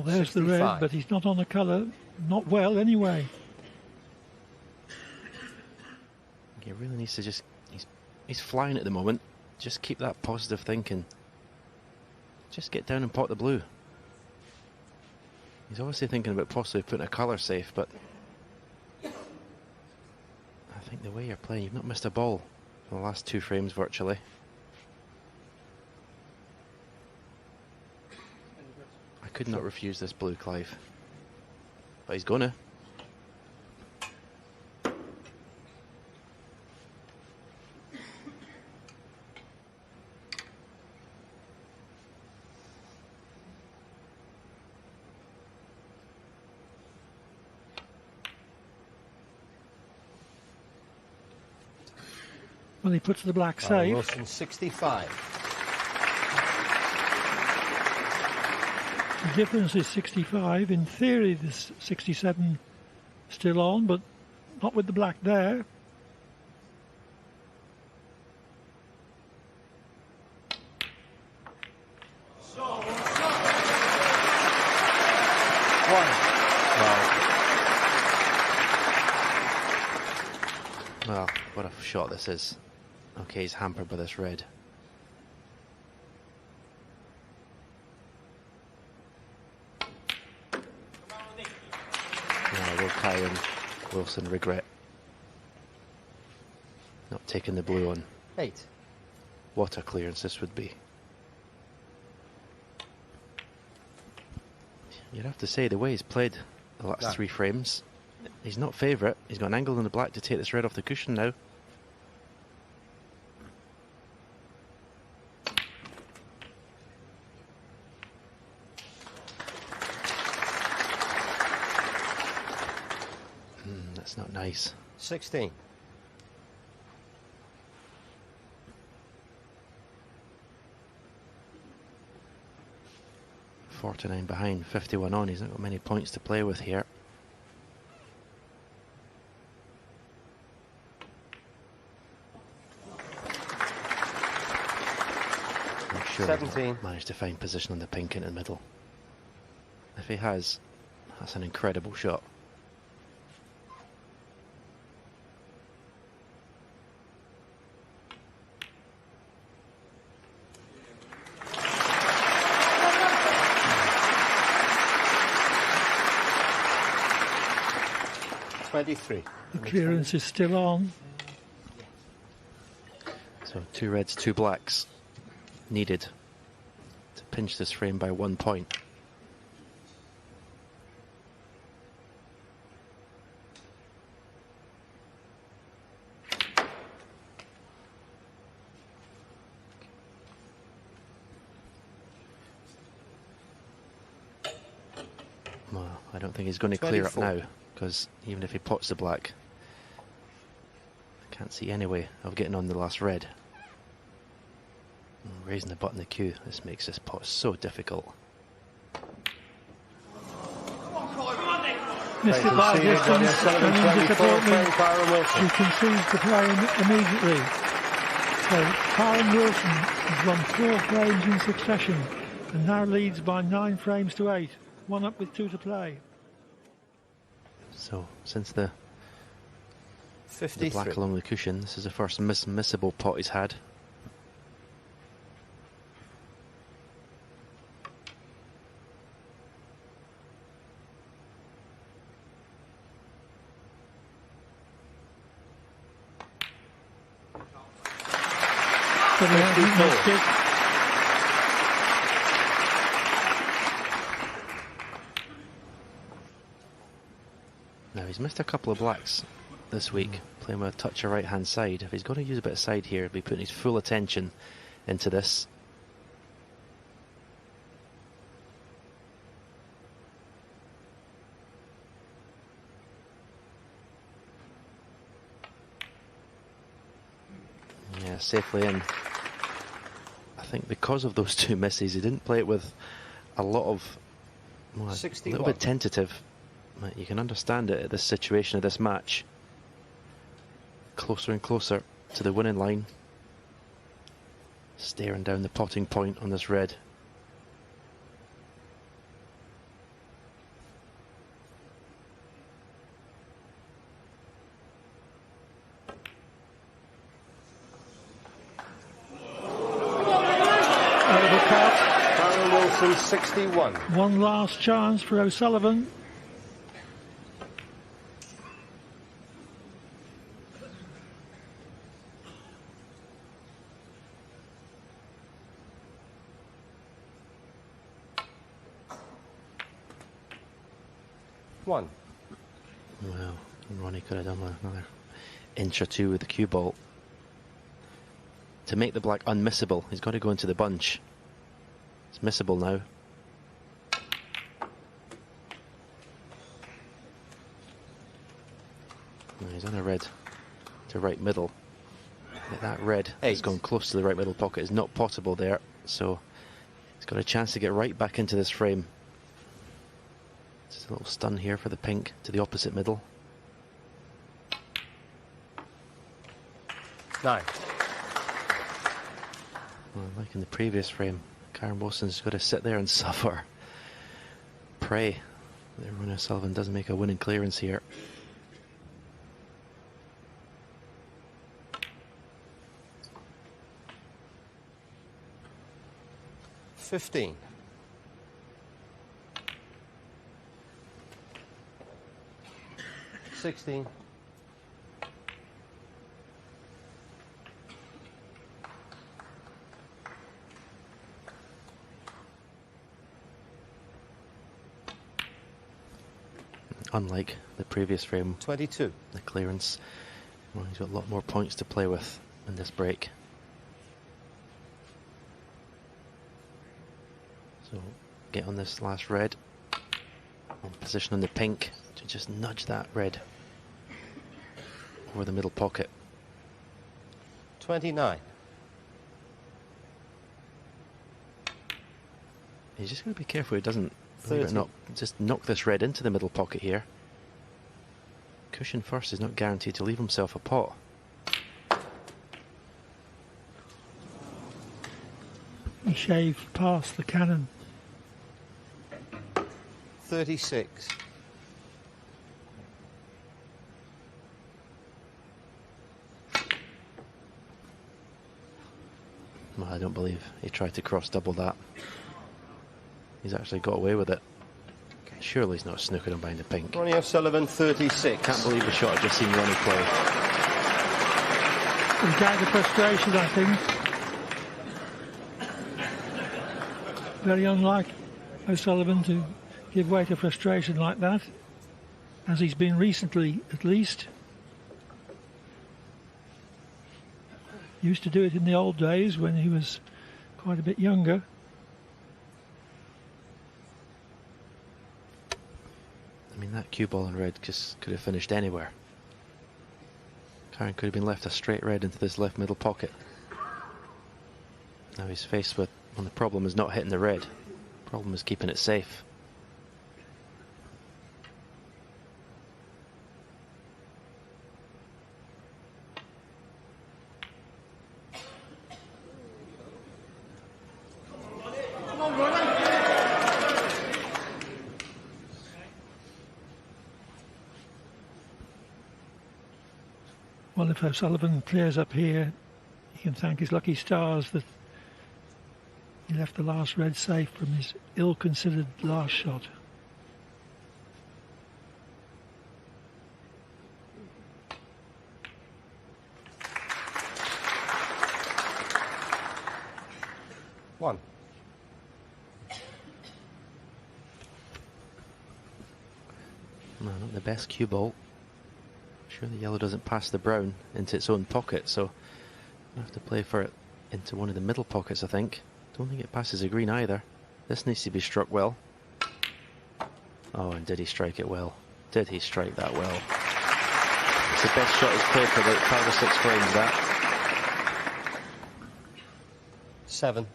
Well, there's 65. The red, but he's not on the colour. Not well, anyway. He really needs to just... He's flying at the moment. Just keep that positive thinking. Just get down and pot the blue. He's obviously thinking about possibly putting a colour safe, but... I think the way you're playing, you've not missed a ball for the last 2 frames virtually. I could not refuse this blue, Clive. But he's gonna. Well, he puts the black safe. Wilson 65. The difference is 65. In theory, this 67 still on, but not with the black there. Well, what a shot this is. Okay, he's hampered by this red. Now, will Kyron Wilson regret not taking the blue on? 8. What a clearance this would be. You'd have to say, the way he's played the last 3 frames, he's not favourite. He's got an angle in the black to take this red off the cushion now. That's not nice. 16. .49 behind, 51 on. He's not got many points to play with here. I'm sure 17. He'll manage to find position on the pink in the middle. If he has, that's an incredible shot. The clearance is still on. So 2 reds, 2 blacks needed to pinch this frame by 1 point. Well, I don't think he's going to clear up now, because even if he pots the black, I can't see any way of getting on the last red. Raising the button the queue, this makes this pot so difficult. Missed it by distance, and in disappointment, he concedes the play immediately. So Kyron Wilson has won 4 frames in succession and now leads by 9 frames to 8. 1 up with 2 to play. So since the black along the cushion, this is the first missable pot he's had. Now he's missed a couple of blacks this week, playing with a touch of right hand side. If he's going to use a bit of side here, he'll be putting his full attention into this. Yeah, safely in. I think because of those 2 misses, he didn't play it with a lot of, well, a little bit tentative. You can understand it at this situation of this match. Closer and closer to the winning line. Staring down the potting point on this red. cut. Karen Wilson, 61. One last chance for O'Sullivan. One. Well, Ronnie could have done another inch or two with the cue ball. To make the black unmissable, he's got to go into the bunch. It's missable now. He's on a red to right middle. That red has gone close to the right middle pocket. Is not possible there, so he's got a chance to get right back into this frame. Just a little stun here for the pink to the opposite middle. 9. Well, like in the previous frame, Karen Wilson's got to sit there and suffer. Pray that Ronnie Sullivan doesn't make a winning clearance here. $15. 16. Unlike the previous frame, 22. the clearance, well, he's got a lot more points to play with in this break. So get on this last red, on position on the pink to just nudge that red over the middle pocket. 29. He's just going to be careful he doesn't, believe it or not, just knock this red into the middle pocket here. Cushion first is not guaranteed to leave himself a pot. He shaved past the cannon. 36. Well, I don't believe he tried to cross double that. He's actually got away with it. Surely he's not snookered on behind the pink. Ronnie O'Sullivan, 36. Can't believe the shot I've just seen Ronnie play. He's down to frustration, I think. Very unlike O'Sullivan to give way to frustration like that, as he's been recently at least. Used to do it in the old days when he was quite a bit younger. I mean, that cue ball in red just could have finished anywhere. Karen could have been left a straight red into this left middle pocket. Now he's faced with, well, the problem is not hitting the red. The problem is keeping it safe. Well, if O'Sullivan clears up here, he can thank his lucky stars that he left the last red safe from his ill-considered last shot. One. No, not the best cue ball. Sure, the yellow doesn't pass the brown into its own pocket, so I have to play for it into one of the middle pockets, I think. Don't think it passes the green either. This needs to be struck well. Oh, and did he strike it well? Did he strike that well? It's the best shot he's played for about 5 or 6 frames, that. 7.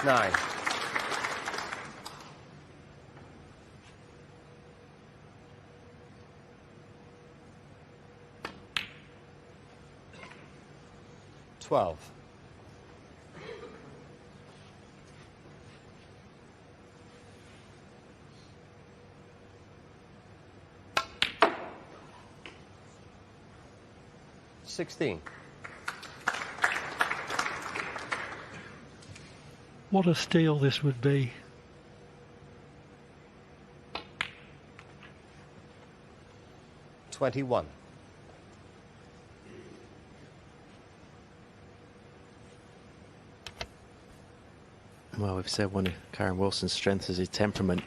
9. 12. 16. What a steal this would be. $21. Well, we've said one of Karen Wilson's strengths is his temperament.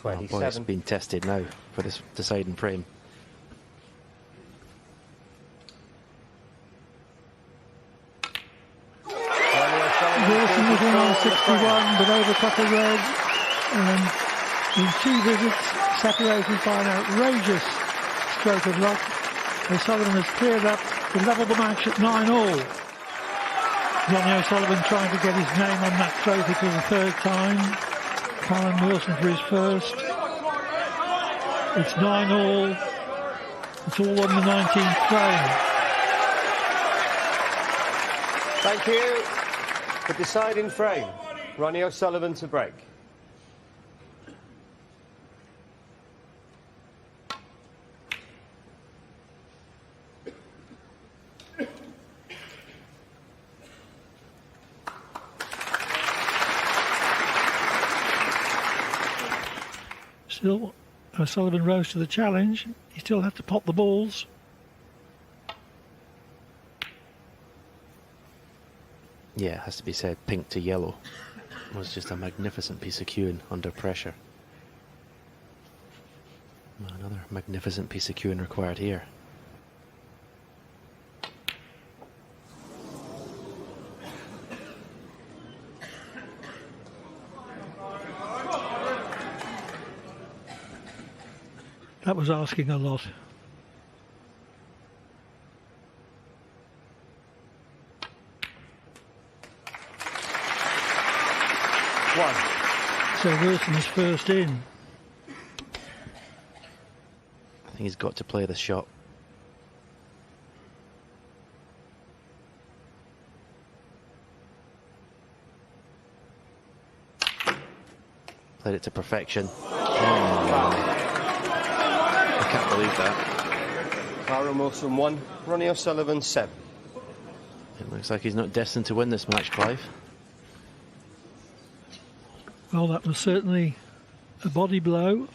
Oh boy, it's been tested now for this deciding frame. Wilson was in on 61, but overcut the red, and in 2 visits, separated by an outrageous stroke of luck, O'Sullivan has cleared up to level the match at 9-all. Ronnie O'Sullivan trying to get his name on that trophy for the 3rd time. Karen Wilson for his first. It's 9-all. It's all on the 19th frame. Thank you. The deciding frame. Ronnie O'Sullivan to break. Still, O'Sullivan rose to the challenge. He still had to pot the balls. Yeah, it has to be said, pink to yellow was just a magnificent piece of cueing under pressure. Another magnificent piece of cueing required here. That was asking a lot. One. So Wilson's first in. I think he's got to play the shot. Played it to perfection. I can't believe that. Karen Wilson 1, Ronnie O'Sullivan 7. It looks like he's not destined to win this match, Clive. Well, that was certainly a body blow,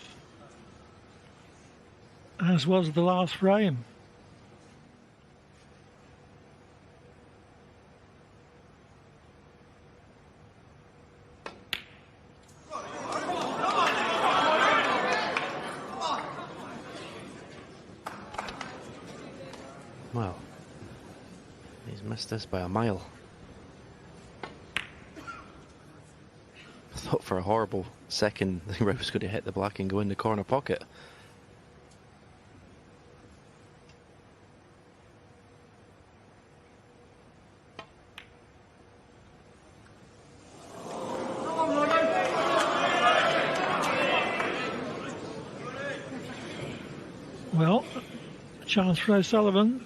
as was the last frame. Well, he's missed this by a mile. I thought for a horrible second the ref was going to hit the black and go in the corner pocket. Well, a chance for O'Sullivan.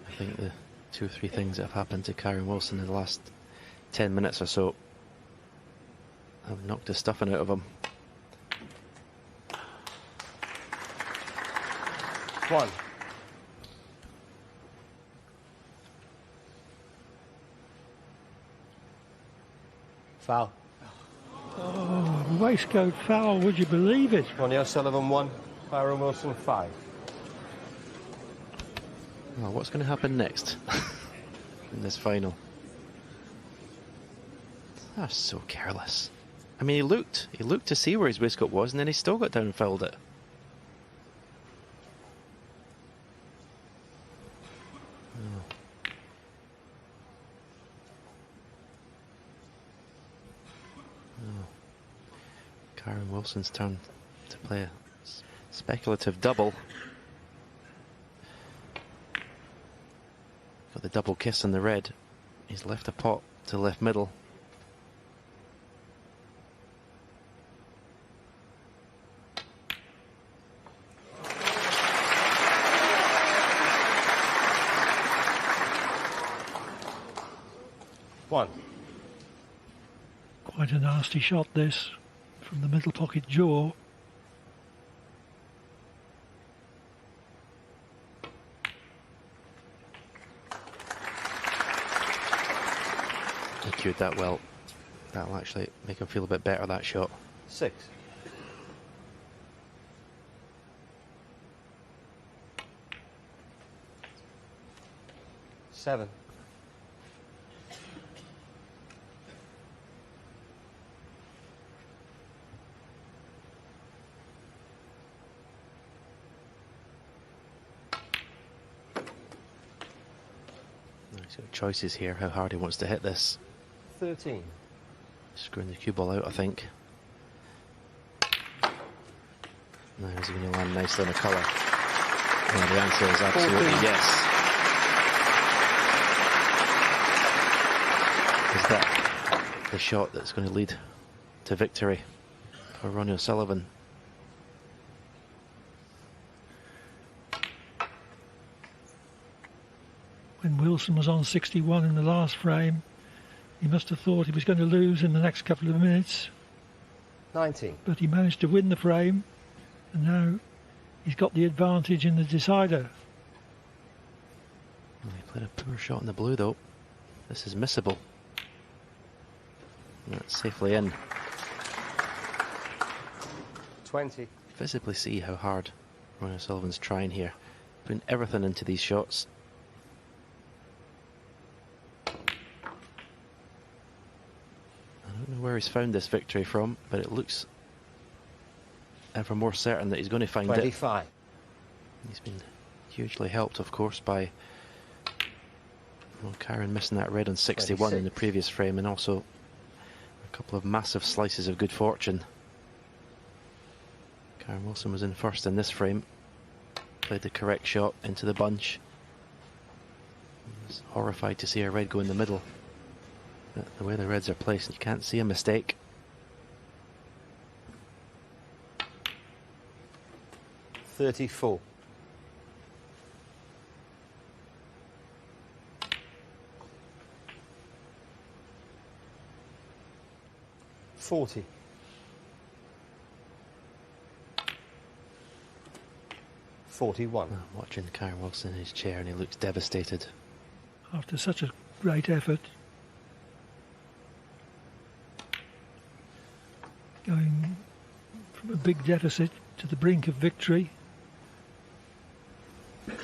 I think the 2 or 3 things that have happened to Karen Wilson in the last 10 minutes or so have knocked the stuffing out of him. One. Foul. Oh, waistcoat foul, would you believe it? Ronnie O'Sullivan 1, Karen Wilson 5. Well, what's going to happen next in this final? That's so careless. I mean, he looked to see where his waistcoat was, and then he still got down and fouled it. Oh. Oh. Karen Wilson's turn to play a speculative double. Got the double kiss on the red. He's left a pot to left middle. One. Quite a nasty shot this, from the middle pocket jaw. shoot that well. That'll actually make him feel a bit better, that shot. 6. Seven. He's got choices here, how hard he wants to hit this. 13. Screwing the cue ball out, I think. Now is he going to land nicely in a colour? Well, the answer is absolutely 14. yes. Is that the shot that's going to lead to victory for Ronnie O'Sullivan? When Wilson was on 61 in the last frame, he must have thought he was going to lose in the next couple of minutes. 19. But he managed to win the frame, and now he's got the advantage in the decider. Well, he played a poor shot in the blue, though. This is missable. That's safely in. 20. Visibly see how hard Ronnie O'Sullivan's trying here. Putting everything into these shots. I don't know where he's found this victory from, but it looks ever more certain that he's going to find 25. it. He's been hugely helped, of course, by Karen missing that red on 61 in the previous frame, and also a couple of massive slices of good fortune. Karen Wilson was in first in this frame, played the correct shot into the bunch. I was horrified to see a red go in the middle. But the way the reds are placed, you can't see a mistake. $34. $40. 41. I'm watching Karen Wilson in his chair and he looks devastated. After such a great effort, going from a big deficit to the brink of victory. Yeah,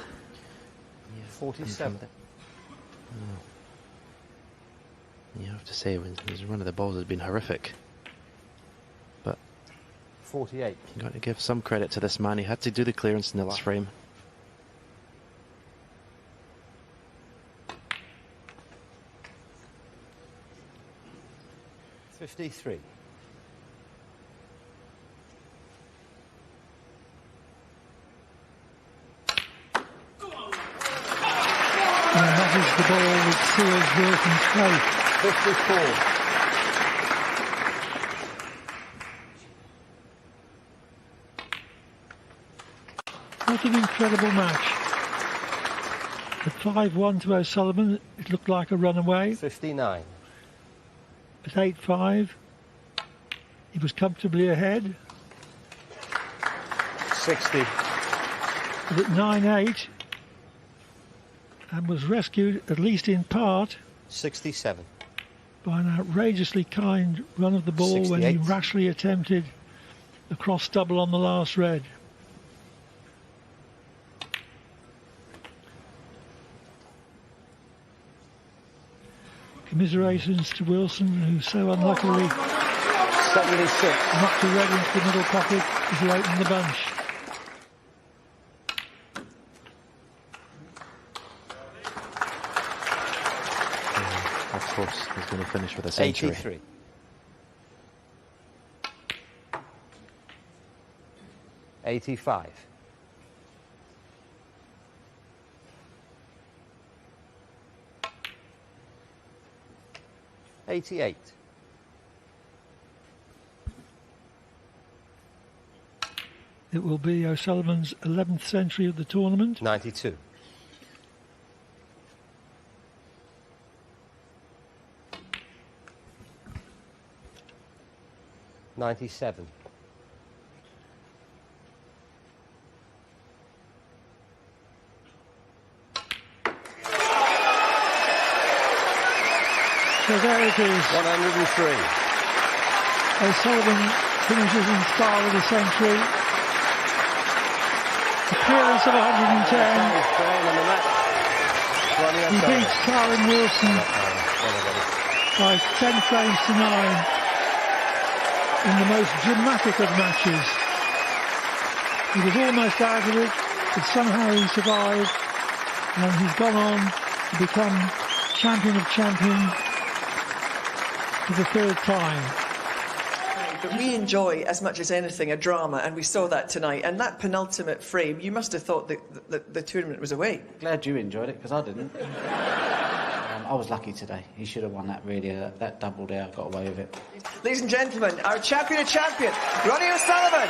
47. You have to say, when his run of the balls has been horrific. But 48. you've got to give some credit to this man. He had to do the clearance in the last frame. 53. And that is the ball that seals Wilson's fate. 54. What an incredible match. At 5-1 to O'Sullivan, it looked like a runaway. 59. At 8-5, he was comfortably ahead. 60. But at 9-8, and was rescued, at least in part, 67. by an outrageously kind run of the ball 68. when he rashly attempted the cross double on the last red. Commiserations to Wilson, who so unluckily 76. knocked a red into the middle pocket as he opened the bunch. Of course, he's going to finish with a century. 83. 85. 88. It will be O'Sullivan's 11th century of the tournament. 92. 97. 100. So there it is. 103. O'Sullivan finishes in style with a century. A clearance of 110. He beats Karen Wilson by 10 frames to 9 in the most dramatic of matches. He was almost out of it, but somehow he survived, and he's gone on to become champion of champions for the third time. But we enjoy, as much as anything, a drama, and we saw that tonight. And that penultimate frame, you must have thought that the tournament was away. Glad you enjoyed it, because I didn't. I was lucky today. He should have won that, really. That double there, got away with it. Ladies and gentlemen, our champion of champions, Ronnie O'Sullivan.